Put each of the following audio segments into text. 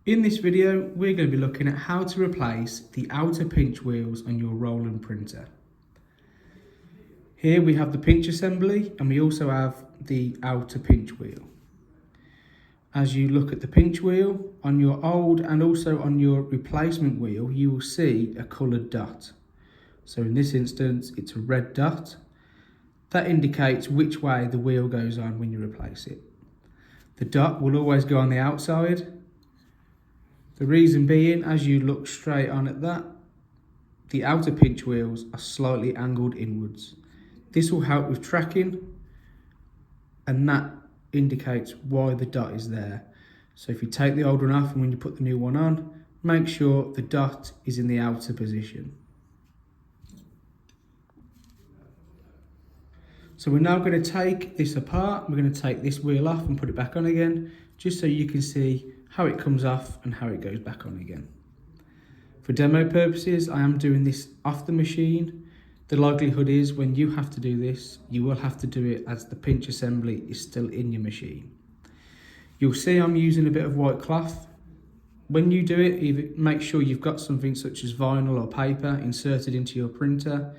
In this video, we're going to be looking at how to replace the outer pinch wheels on your Roland printer. Here we have the pinch assembly and we also have the outer pinch wheel. As you look at the pinch wheel, on your old and also on your replacement wheel, you will see a coloured dot. So in this instance, it's a red dot. That indicates which way the wheel goes on when you replace it. The dot will always go on the outside. The reason being, as you look straight on at that, the outer pinch wheels are slightly angled inwards. This will help with tracking, and that indicates why the dot is there. So if you take the old one off and when you put the new one on, make sure the dot is in the outer position. So we're now going to take this apart. We're going to take this wheel off and put it back on again, just so you can see how it comes off and how it goes back on again. For demo purposes, I am doing this off the machine. The likelihood is when you have to do this, you will have to do it as the pinch assembly is still in your machine. You'll see I'm using a bit of white cloth. When you do it, either make sure you've got something such as vinyl or paper inserted into your printer.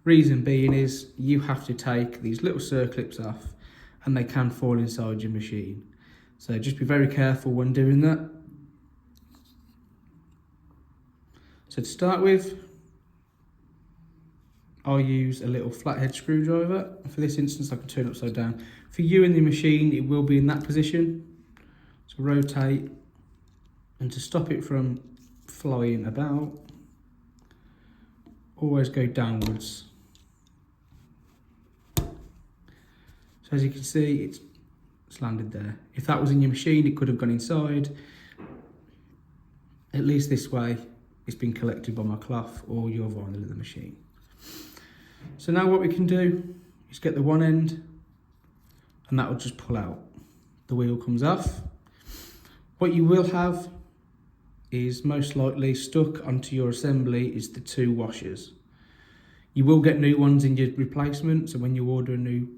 Reason being is you have to take these little circlips off and they can fall inside your machine. So just be very careful when doing that. So to start with, I'll use a little flathead screwdriver. For this instance, I can turn it upside down. For you in the machine, it will be in that position. So rotate, and to stop it from flying about, always go downwards. So as you can see, it's landed there. If that was in your machine, it could have gone inside. At least this way, it's been collected by my cloth or your vinyl in the machine. So now what we can do is get the one end and that will just pull out. The wheel comes off. What you will have is most likely stuck onto your assembly is the two washers. You will get new ones in your replacement, so when you order a new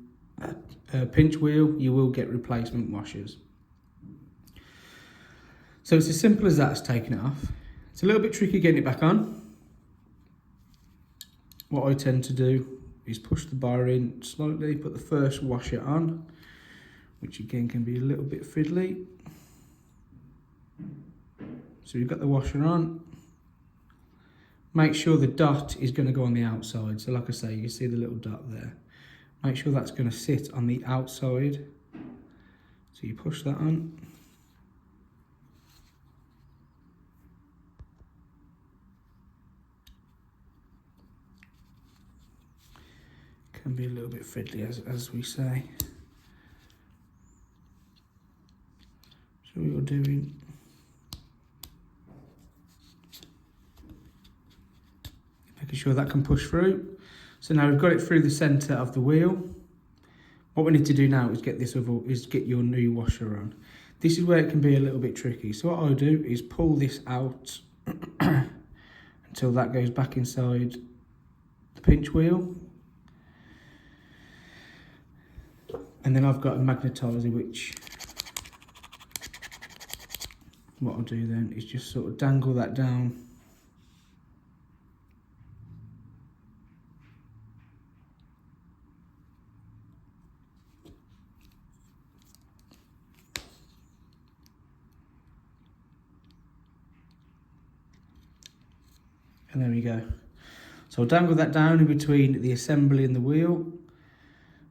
pinch wheel, you will get replacement washers. So it's as simple as that, as taking it off. It's a little bit tricky getting it back on. What I tend to do is push the bar in slightly, put the first washer on, which again can be a little bit fiddly. So you've got the washer on. Make sure the dot is going to go on the outside. So like I say, you see the little dot there. Make sure that's going to sit on the outside. So you push that on. Can be a little bit fiddly as we say. So what you're doing, making sure that can push through. So now we've got it through the centre of the wheel. What we need to do now is get your new washer on. This is where it can be a little bit tricky. So what I'll do is pull this out until that goes back inside the pinch wheel. And then I've got a magnetizer, which what I'll do then is just sort of dangle that down. And there we go. So I'll dangle that down in between the assembly and the wheel.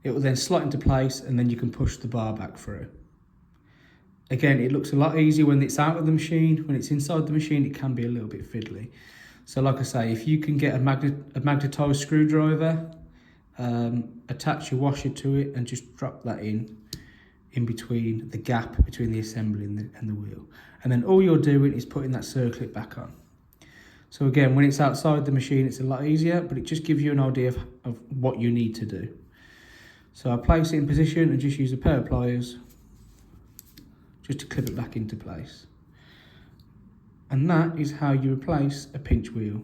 It will then slot into place and then you can push the bar back through. Again, it looks a lot easier when it's out of the machine. When it's inside the machine, it can be a little bit fiddly. So like I say, if you can get a magnetised screwdriver, attach your washer to it and just drop that in between the gap between the assembly and the wheel. And then all you're doing is putting that circlip back on. So again, when it's outside the machine, it's a lot easier, but it just gives you an idea of what you need to do. So I place it in position and just use a pair of pliers just to clip it back into place. And that is how you replace a pinch wheel.